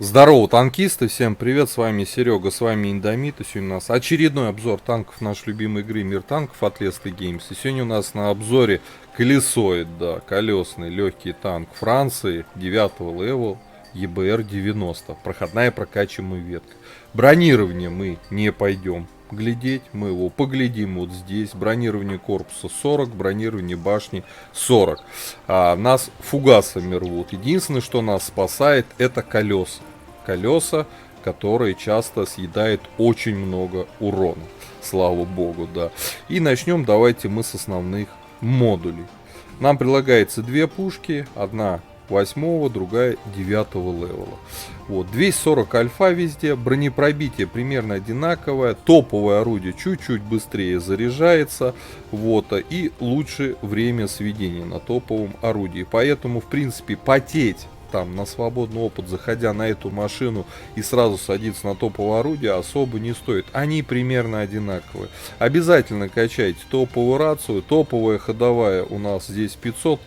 Здорово, танкисты, всем привет, с вами Серега, с вами Индомит, и сегодня у нас очередной обзор танков нашей любимой игры Мир танков от Leslie Games, и сегодня у нас на обзоре колесоид, да, колесный легкий танк Франции 9 левел EBR-90, проходная прокачиваемая ветка. Бронирование мы не пойдем глядеть, мы его поглядим вот здесь. Бронирование корпуса 40, бронирование башни 40. Нас фугасами рвут. Единственное, что нас спасает, это колеса. Колеса, которые часто съедают очень много урона. Слава богу, да. И начнем давайте мы с основных модулей. Нам прилагается две пушки, одна 8, другая 9 левела. Вот, 240 альфа везде, бронепробитие примерно одинаковое, топовое орудие чуть-чуть быстрее заряжается, вот, и лучше время сведения на топовом орудии. Поэтому, в принципе, потеть там на свободный опыт, заходя на эту машину и сразу садиться на топовое орудие, особо не стоит. Они примерно одинаковые. Обязательно качайте топовую рацию, топовая ходовая у нас здесь 500,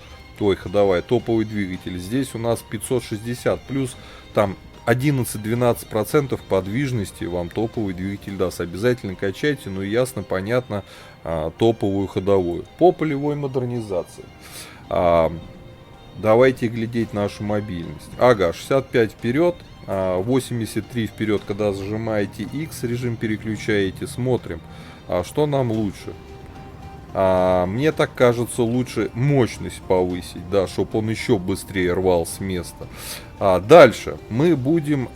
ходовая, топовый двигатель. Здесь у нас 560, плюс там 11-12% подвижности вам топовый двигатель даст. Обязательно качайте, ну и ясно, понятно, топовую ходовую. По полевой модернизации. Давайте глядеть нашу мобильность. Ага, 65 вперед, 83 вперед, когда зажимаете X, режим переключаете, смотрим, что нам лучше. Мне так кажется, лучше мощность повысить, да, чтобы он еще быстрее рвал с места. Дальше мы будем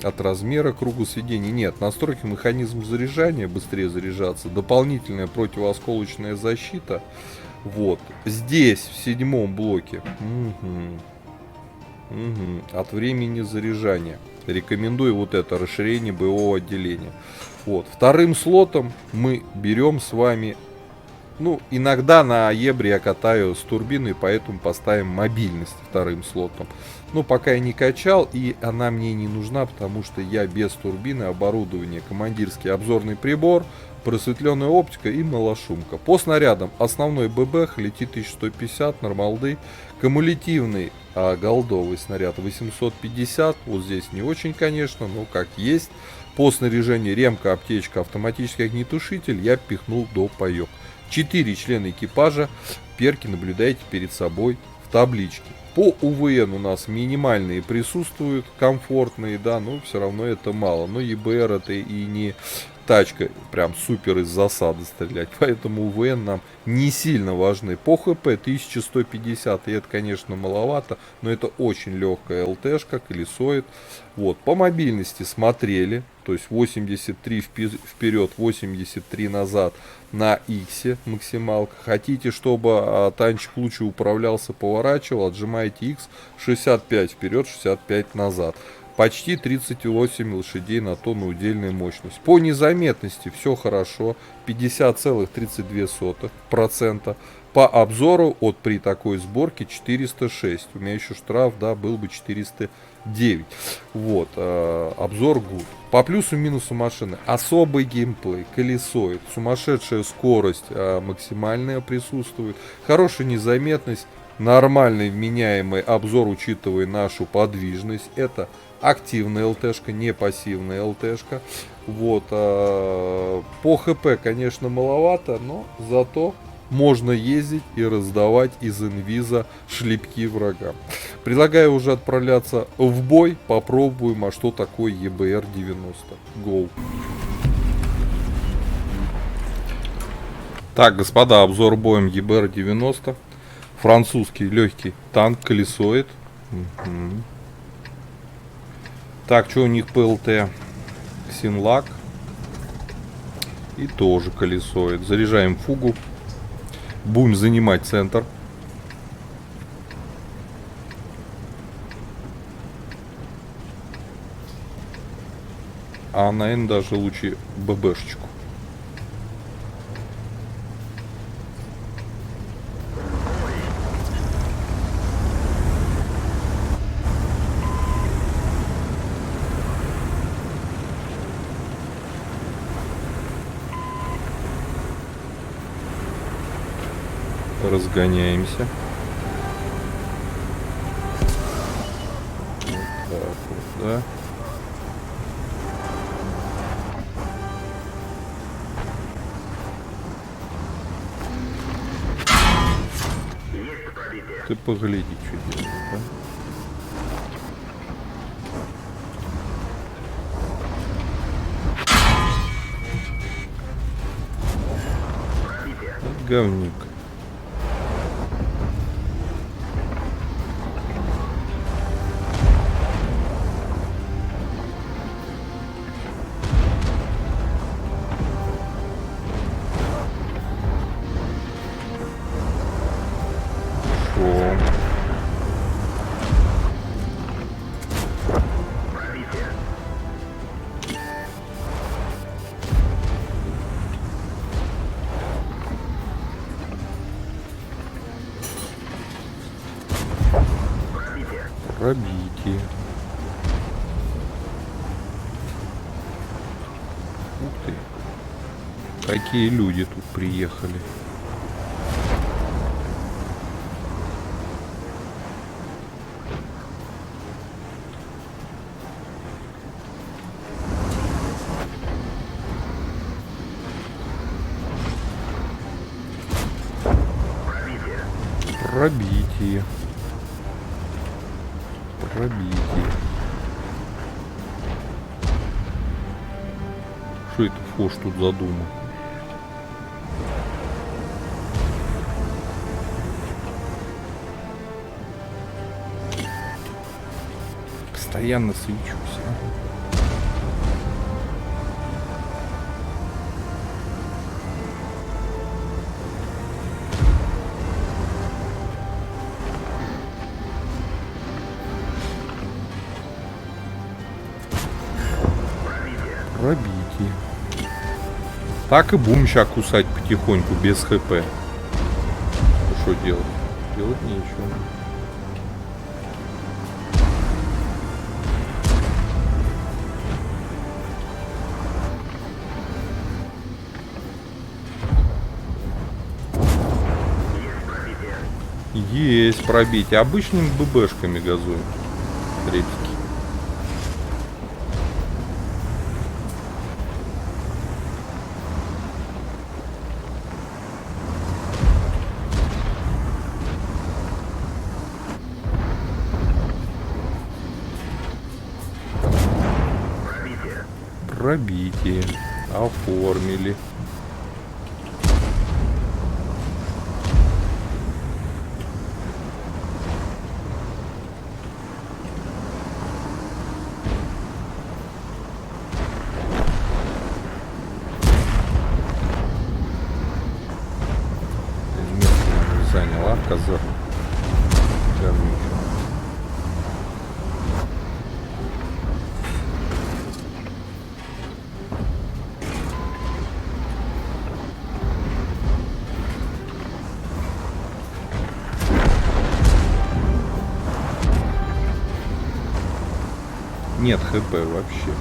от размера круга сведения. Нет, настройки механизма заряжания, быстрее заряжаться, дополнительная противоосколочная защита. Вот здесь в седьмом блоке от времени заряжания рекомендую вот это расширение боевого отделения. Вот. Вторым слотом мы берем с вами, ну, иногда на Ебре я катаю с турбиной, поэтому поставим мобильность вторым слотом. Но пока я не качал, и она мне не нужна, потому что я без турбины, оборудование, командирский обзорный прибор, просветленная оптика и малошумка. По снарядам основной ББХ летит 1150, нормалды, кумулятивный голдовый снаряд 850, вот здесь не очень, конечно, но как есть. По снаряжению ремка, аптечка, автоматический огнетушитель я пихнул до паёк. 4 члена экипажа, перки наблюдаете перед собой в табличке. По УВН у нас минимальные присутствуют, комфортные, да, но все равно это мало. Но ЕБР это и не тачка прям супер из засады стрелять, поэтому УВН нам не сильно важны. По ХП 1150, и это, конечно, маловато, но это очень легкая ЛТшка, колесоид. Вот, по мобильности смотрели, то есть 83 вперед, 83 назад на X максималка. Хотите, чтобы танчик лучше управлялся, поворачивал, отжимаете X, 65 вперед, 65 назад. Почти 38 лошадей на тонну удельная мощность. По незаметности все хорошо, 50,32%. По обзору от при такой сборке 406. У меня еще штраф, да, был бы 409. Вот, обзор good. По плюсу-минусу машины особый геймплей, колесоид, сумасшедшая скорость максимальная присутствует, хорошая незаметность, нормальный вменяемый обзор, учитывая нашу подвижность. Это активная ЛТшка, не пассивная ЛТшка. Вот, по ХП, конечно, маловато, но зато можно ездить и раздавать из инвиза шлепки врагам. Предлагаю уже отправляться в бой. Попробуем, что такое EBR-90. Go! Так, господа, обзор боем EBR-90. Французский легкий танк, колесоид. Так, что у них ПЛТ? Ксинлак. И тоже колесоид. Заряжаем фугу. Будем занимать центр. Наверное, даже лучше ББшечку. Разгоняемся. Ты погляди, что делает, да? Говнюк. Шо? Пробитие. Ух ты. Какие люди тут приехали. Пробитие. Пробитие. Что это Фош тут задумал? Постоянно свечусь, а? Пробитие. Так и будем ща кусать потихоньку, без хп. Что делать? Делать нечего. Есть пробитие. Обычными ББшками газуем. Репики. Пробитие. Оформили. Заняла коза. Нет хп вообще.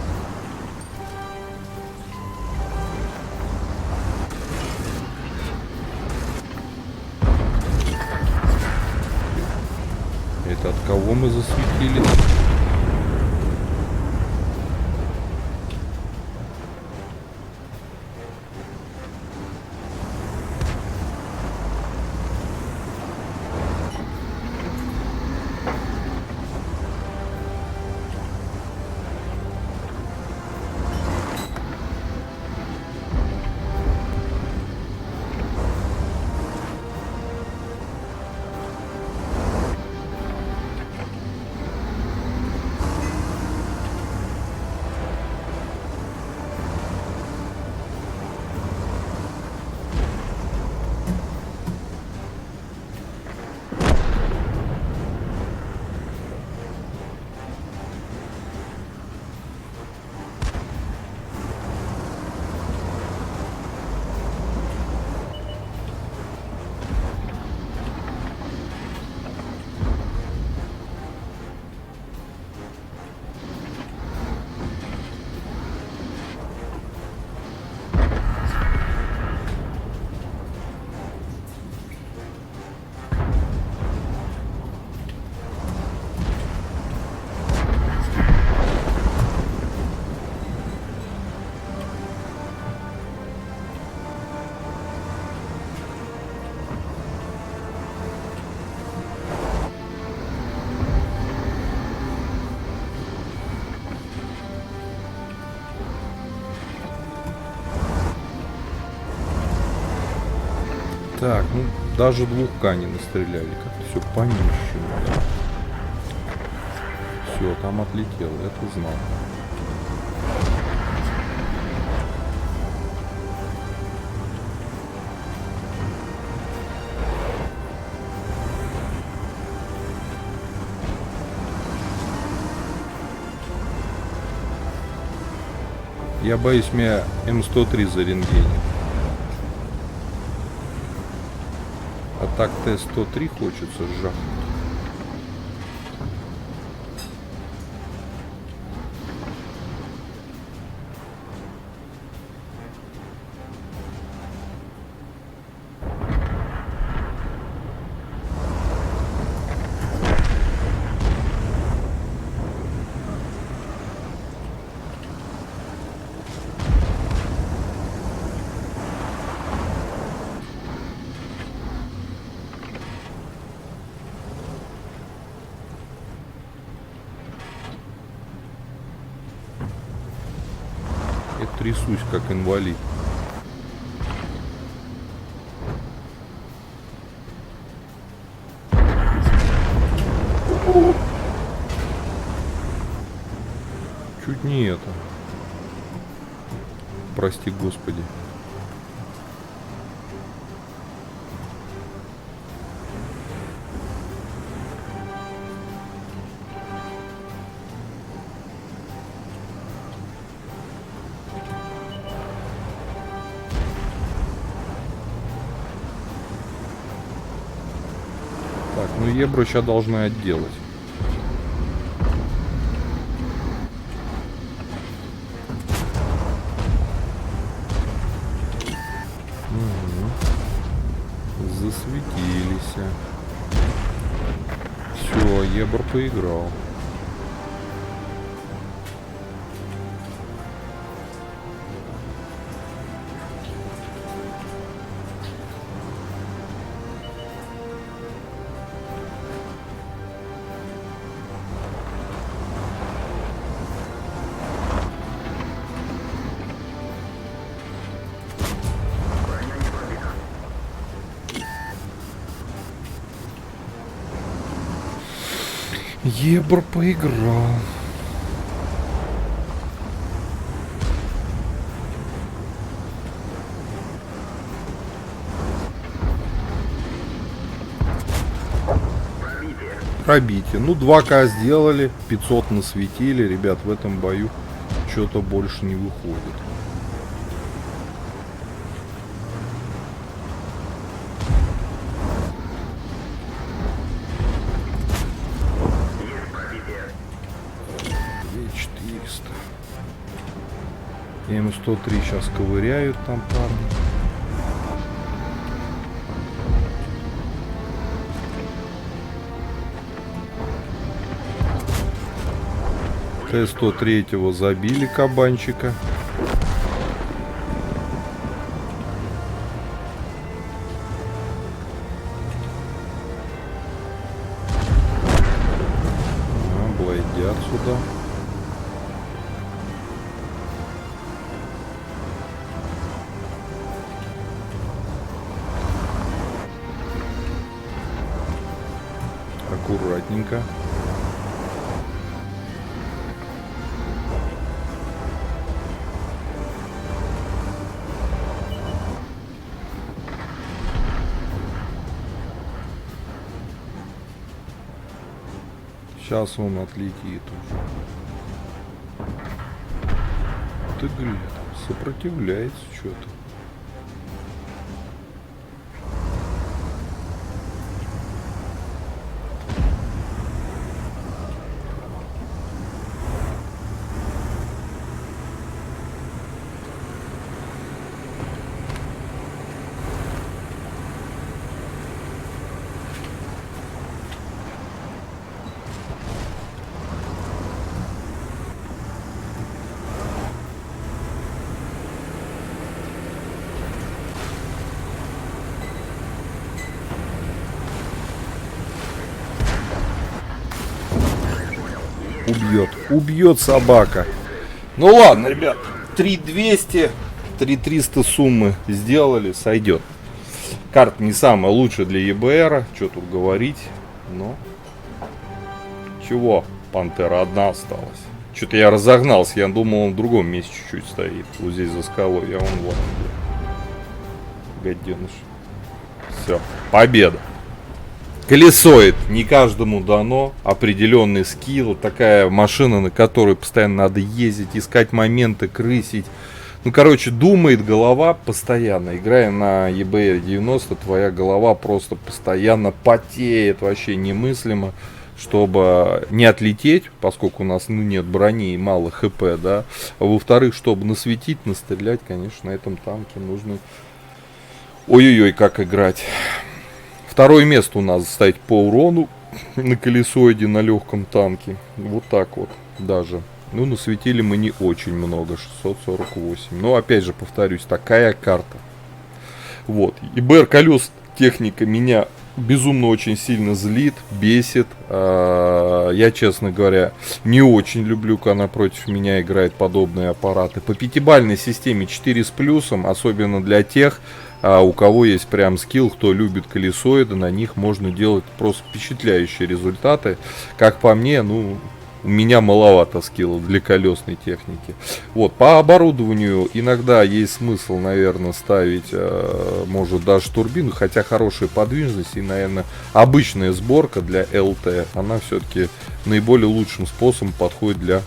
Это от кого мы засветились? Так, ну даже 2К не настреляли. Как-то все по-нищему. Все, там отлетел, это знал. Я боюсь, меня М103 зарентгенит. А так Т-103 хочется жахнуть. Я трясусь, как инвалид. Чуть не это. Прости, Господи. Так, ну Ебру сейчас должны отделать. Засветились. Все, Ебр поиграл. Ебр поиграл. Пробитие. Ну, 2К сделали, 500 насветили. Ребят, в этом бою что-то больше не выходит. М103 сейчас ковыряют там парни. Т-103 забили кабанчика. Блайдят сюда. Аккуратненько. Сейчас он отлетит уже. Ты глядь, сопротивляется что-то. Убьет собака. Ну ладно, ребят, 3200, 3300 суммы сделали, сойдет. Карта не самая лучшая для ЕБР, что тут говорить, но... Чего? Пантера одна осталась. Что-то я разогнался, я думал, он в другом месте чуть-чуть стоит. Вот здесь за скалой, а он вот. Гаденыш. Все, победа. Колесоид. Не каждому дано. Определенный скилл. Такая машина, на которой постоянно надо ездить, искать моменты, крысить. Ну, короче, думает голова постоянно. Играя на EBR 90, твоя голова просто постоянно потеет. Вообще немыслимо. Чтобы не отлететь, поскольку у нас нет брони и мало хп, да. А во-вторых, чтобы насветить, настрелять, конечно, на этом танке нужно... Ой-ой-ой, как играть. Второе место у нас стоит по урону на колесоиде, на легком танке. Вот так вот даже. Ну, насветили мы не очень много, 648. Но, опять же, повторюсь, такая карта. Вот. ИБР колес техника меня безумно очень сильно злит, бесит. Я, честно говоря, не очень люблю, когда против меня играют подобные аппараты. По пятибалльной системе 4 с плюсом, особенно для тех, у кого есть прям скилл, кто любит колесоиды, на них можно делать просто впечатляющие результаты. Как по мне, ну, у меня маловато скиллов для колесной техники. Вот, по оборудованию иногда есть смысл, наверное, ставить, может, даже турбину, хотя хорошая подвижность и, наверное, обычная сборка для ЛТ, она все-таки наиболее лучшим способом подходит для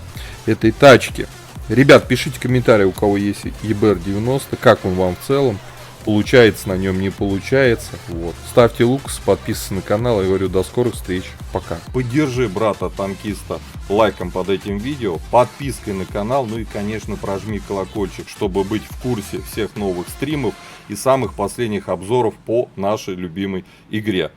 этой тачки. Ребят, пишите комментарии, у кого есть EBR 90, как он вам в целом. Получается на нем, не получается. Вот. Ставьте лук, подписывайтесь на канал. Я говорю, до скорых встреч. Пока. Поддержи брата-танкиста лайком под этим видео, подпиской на канал, ну и, конечно, прожми колокольчик, чтобы быть в курсе всех новых стримов и самых последних обзоров по нашей любимой игре.